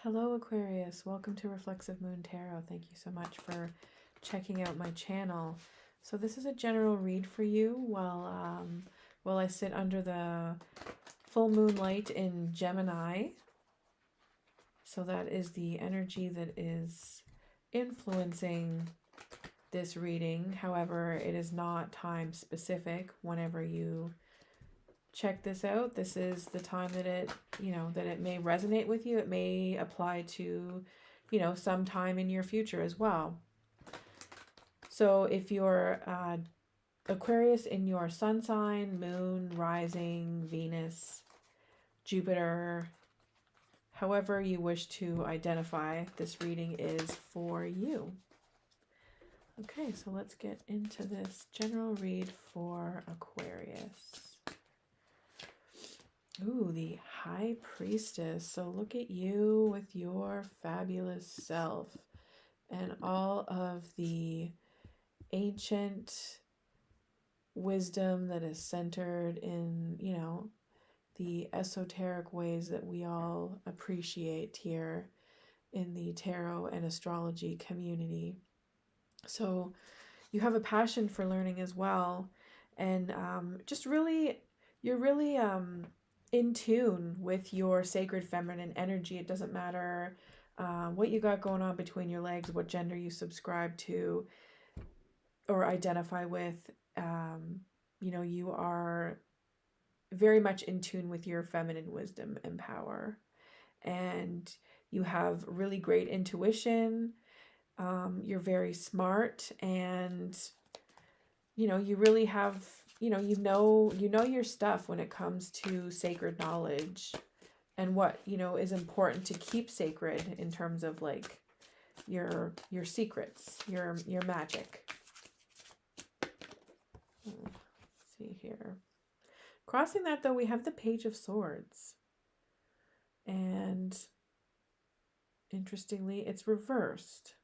Hello Aquarius, welcome to Reflexive Moon Tarot. Thank you so much for checking out my channel. So this is a general read for you while I sit under the full moonlight in Gemini. So that is the energy that is influencing this reading. However, it is not time specific. Whenever you check this out, this is the time that it may resonate with you. It may apply to some time in your future as well. So if you're Aquarius in your sun sign, moon, rising, Venus, Jupiter, however you wish to identify, this reading is for you. Okay, so let's get into this general read for Aquarius. Ooh, the High Priestess. So look at you with your fabulous self and all of the ancient wisdom that is centered in, the esoteric ways that we all appreciate here in the tarot and astrology community. So you have a passion for learning as well, and you're really in tune with your sacred feminine energy. It doesn't matter what you got going on between your legs, what gender you subscribe to or identify with. You are very much in tune with your feminine wisdom and power, and you have really great intuition. You're very smart, and you really have you know your stuff when it comes to sacred knowledge and what is important to keep sacred in terms of like your secrets, your magic. Let's see here. Crossing that though, we have the Page of Swords, and interestingly it's reversed,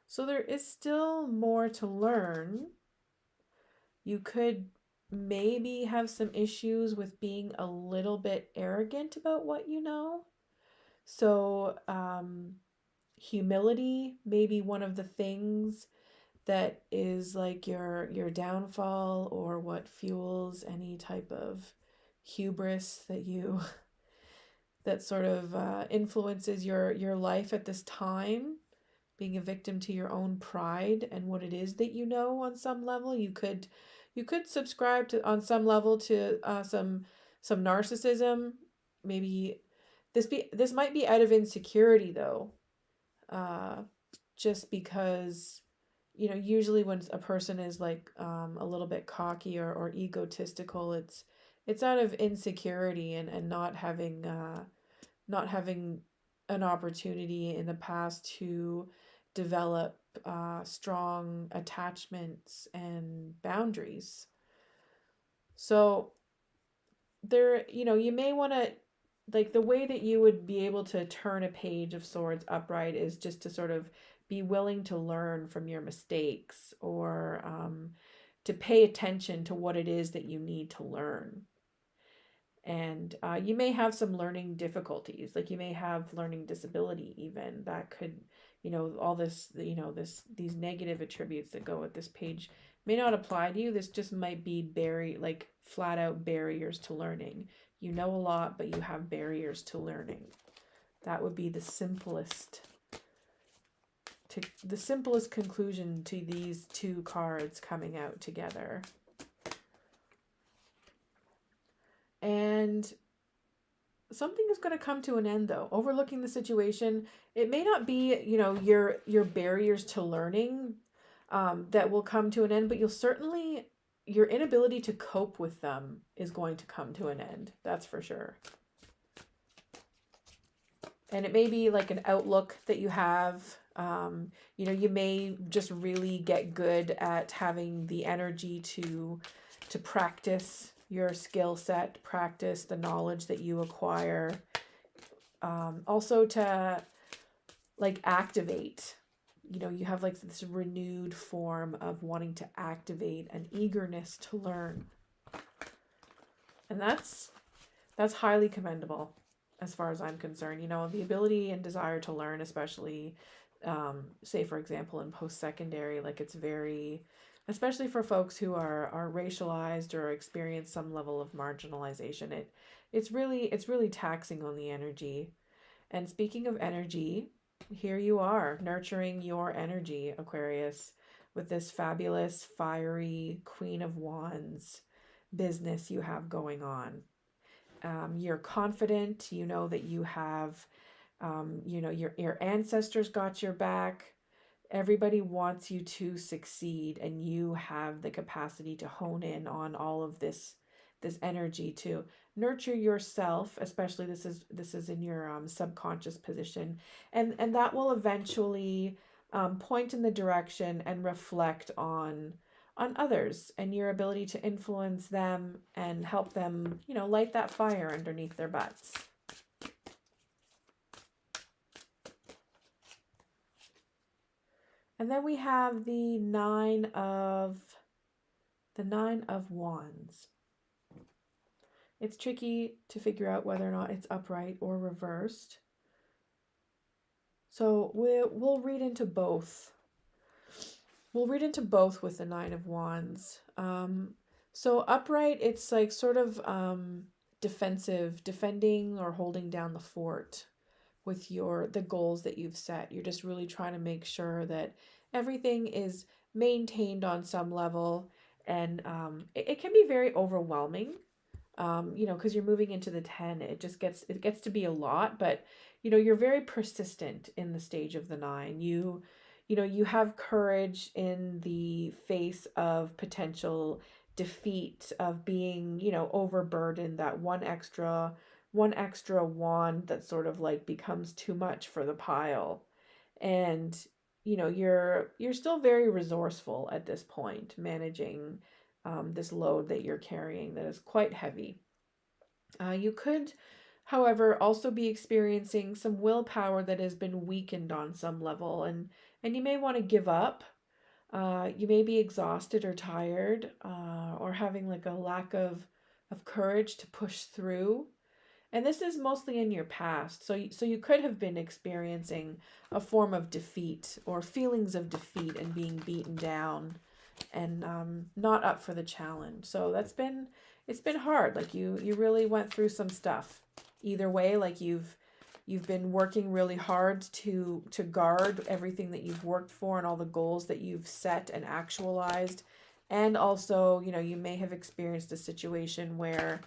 so there is still more to learn. You could maybe have some issues with being a little bit arrogant about what you know. So humility may be one of the things that is like your downfall, or what fuels any type of hubris that sort of influences your life at this time, being a victim to your own pride and what it is that you know. On some level you could subscribe to, on some level, to some narcissism. Maybe this might be out of insecurity though, just because usually when a person is like a little bit cocky or egotistical, it's out of insecurity and not having an opportunity in the past to develop strong attachments and boundaries. So there, you may want to, like, the way that you would be able to turn a Page of Swords upright is just to sort of be willing to learn from your mistakes, or to pay attention to what it is that you need to learn. And you may have some learning difficulties, like you may have learning disability even. That could, all this, these negative attributes that go with this page may not apply to you. This just might be flat out barriers to learning. You know a lot, but you have barriers to learning. That would be the simplest conclusion to these two cards coming out together. And something is going to come to an end though. Overlooking the situation, it may not be your barriers to learning that will come to an end, but your inability to cope with them is going to come to an end. That's for sure. And it may be like an outlook that you have. You may just really get good at having the energy to practice your skill set, practice the knowledge that you acquire. Also to like activate, you have like this renewed form of wanting to activate an eagerness to learn. And that's highly commendable. as far as I'm concerned. You know, the ability and desire to learn, especially, say, for example, in post-secondary, like it's very, especially for folks who are racialized or experience some level of marginalization, it's really taxing on the energy. And speaking of energy, here you are, nurturing your energy, Aquarius, with this fabulous, fiery Queen of Wands business you have going on. You're confident, you know that you have, your ancestors got your back. Everybody wants you to succeed, and you have the capacity to hone in on all of this energy to nurture yourself, especially this is in your subconscious position, and that will eventually point in the direction and reflect on others and your ability to influence them and help them, light that fire underneath their butts. And then we have the nine of wands. It's tricky to figure out whether or not it's upright or reversed. So we'll read into both. We'll read into both with the nine of wands. So upright, it's like sort of defensive, defending or holding down the fort with the goals that you've set. You're just really trying to make sure that everything is maintained on some level, and it can be very overwhelming. Because you're moving into the 10, it gets to be a lot, but you're very persistent in the stage of the 9. You have courage in the face of potential defeat, of being, overburdened, that one extra wand that sort of like becomes too much for the pile. And you're still very resourceful at this point, managing this load that you're carrying that is quite heavy. You could, however, also be experiencing some willpower that has been weakened on some level, and you may want to give up. You may be exhausted or tired, or having like a lack of courage to push through. And this is mostly in your past. So you could have been experiencing a form of defeat or feelings of defeat and being beaten down and not up for the challenge. So it's been hard. Like you really went through some stuff. Either way, like you've been working really hard to guard everything that you've worked for and all the goals that you've set and actualized. And also, you may have experienced a situation where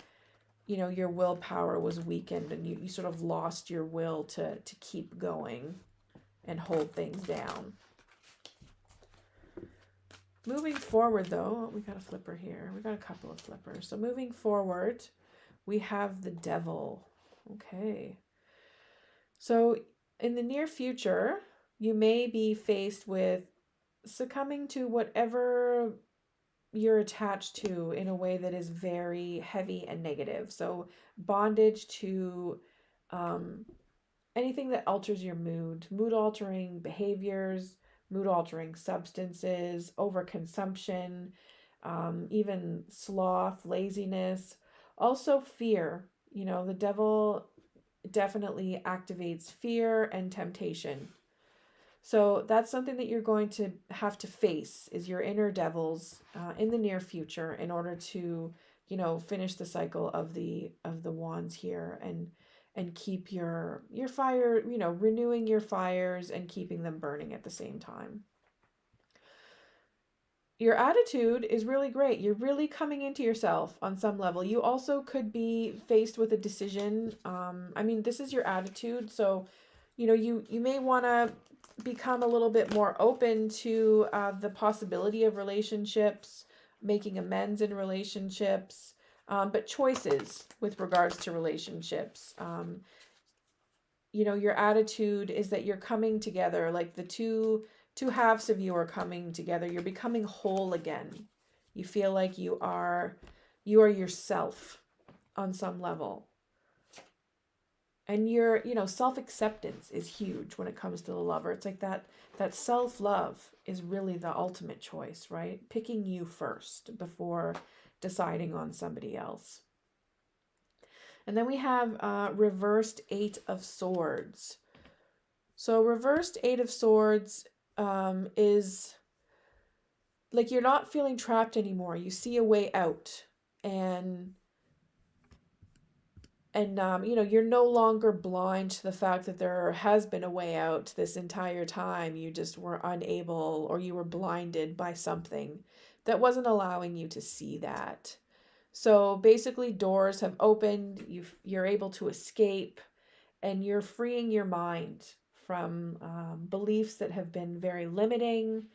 your willpower was weakened and you sort of lost your will to keep going and hold things down. Moving forward, though, we got a flipper here. We got a couple of flippers. So moving forward, we have the devil. Okay. So in the near future, you may be faced with succumbing to whatever you're attached to in a way that is very heavy and negative. So bondage to anything that alters your mood altering behaviors, mood altering substances, overconsumption, even sloth, laziness, also fear. The devil definitely activates fear and temptation. So that's something that you're going to have to face, is your inner devils in the near future, in order to, finish the cycle of the wands here and keep your fire, renewing your fires and keeping them burning at the same time. Your attitude is really great. You're really coming into yourself on some level. You also could be faced with a decision. This is your attitude. So, you may want to become a little bit more open to the possibility of relationships, making amends in relationships, but choices with regards to relationships. Your attitude is that you're coming together, like the two halves of you are coming together. You're becoming whole again. You feel like you are yourself on some level. And your, self-acceptance is huge when it comes to the lover. It's like that self-love is really the ultimate choice, right? Picking you first before deciding on somebody else. And then we have reversed Eight of Swords. So reversed Eight of Swords is like you're not feeling trapped anymore. You see a way out, and you're no longer blind to the fact that there has been a way out this entire time. You just were unable, or you were blinded by something that wasn't allowing you to see that. So basically, doors have opened. You're able to escape, and you're freeing your mind from beliefs that have been very limiting.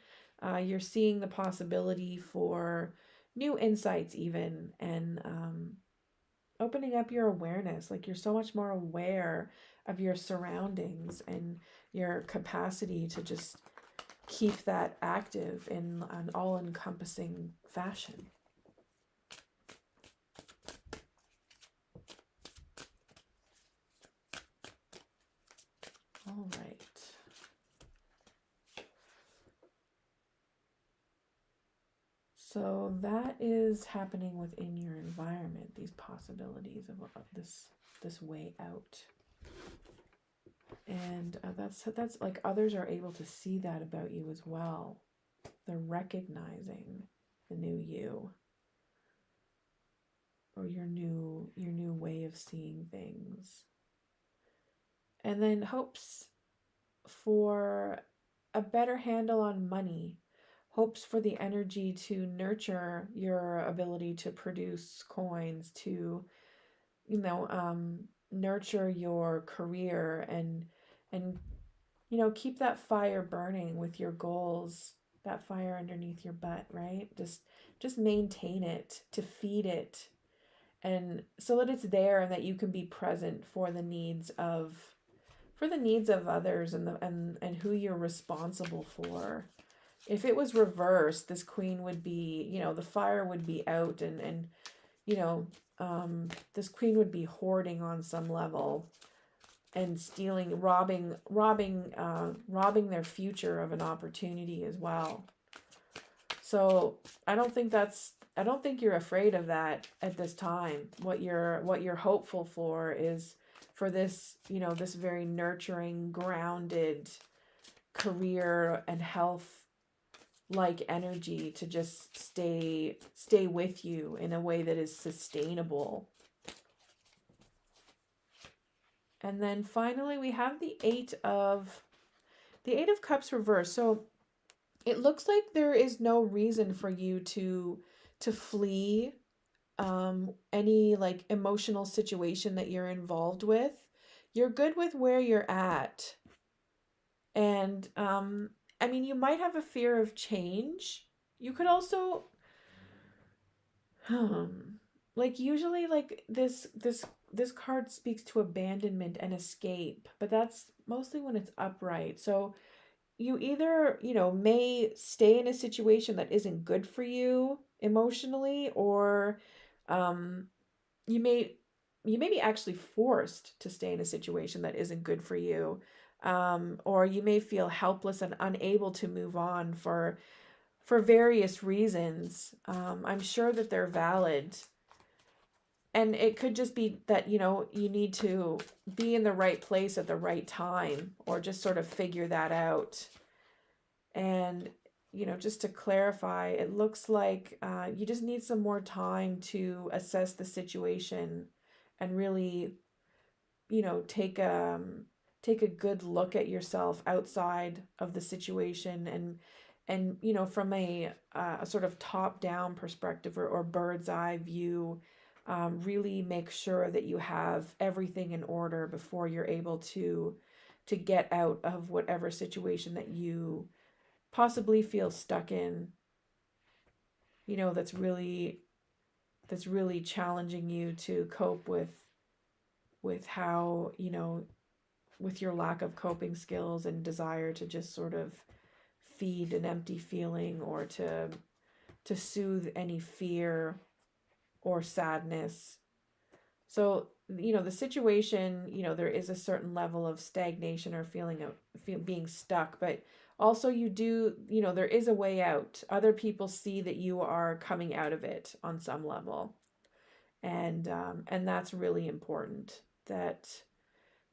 You're seeing the possibility for new insights, even, and opening up your awareness. Like, you're so much more aware of your surroundings and your capacity to just keep that active in an all-encompassing fashion. All right. So that is happening within your environment, these possibilities of this way out. And that's like others are able to see that about you as well. They're recognizing the new you, or your new way of seeing things. And then hopes for a better handle on money, hopes for the energy to nurture your ability to produce coins, to nurture your career, and keep that fire burning with your goals, that fire underneath your butt, right? Just maintain it, to feed it, and so that it's there, and that you can be present for the needs of others, and who you're responsible for. If it was reversed, this queen would be, the fire would be out, and this queen would be hoarding on some level, and stealing, robbing their future of an opportunity as well. So I don't think you're afraid of that at this time. What you're hopeful for is for this, this very nurturing, grounded career and health like energy to just stay with you in a way that is sustainable. And then finally we have the Eight of Cups reversed. So it looks like there is no reason for you to flee any like emotional situation that you're involved with. You're good with where you're at. And you might have a fear of change. You could also like, usually, like, this card speaks to abandonment and escape, but that's mostly when it's upright. So you either, may stay in a situation that isn't good for you emotionally, or you may be actually forced to stay in a situation that isn't good for you, or you may feel helpless and unable to move on for various reasons. I'm sure that they're valid. And it could just be that, you need to be in the right place at the right time, or just sort of figure that out. And, just to clarify, it looks like you just need some more time to assess the situation, and really, take a good look at yourself outside of the situation, and from a sort of top down perspective, or bird's eye view. Really make sure that you have everything in order before you're able to get out of whatever situation that you possibly feel stuck in, that's really challenging you to cope with how, with your lack of coping skills and desire to just sort of feed an empty feeling, or to soothe any fear or sadness. So, the situation, there is a certain level of stagnation, or feeling of being stuck, but also you do, there is a way out. Other people see that you are coming out of it on some level. and that's really important, that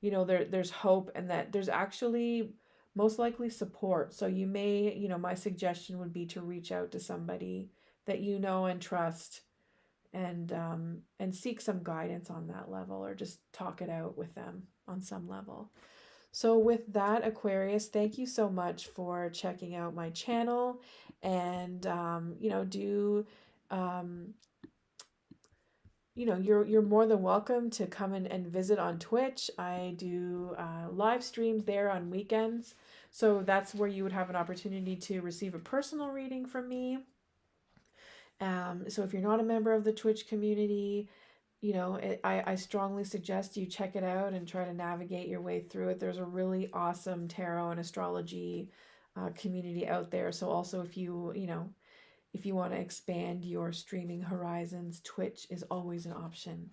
there's hope, and that there's actually most likely support. So you may, my suggestion would be to reach out to somebody that you know and trust, and seek some guidance on that level, or just talk it out with them on some level. So with that, Aquarius, thank you so much for checking out my channel, and do you're more than welcome to come and visit on Twitch. I do live streams there on weekends, so that's where you would have an opportunity to receive a personal reading from me. So if you're not a member of the Twitch community, I strongly suggest you check it out and try to navigate your way through it. There's a really awesome tarot and astrology community out there. So also, if you want to expand your streaming horizons, Twitch is always an option.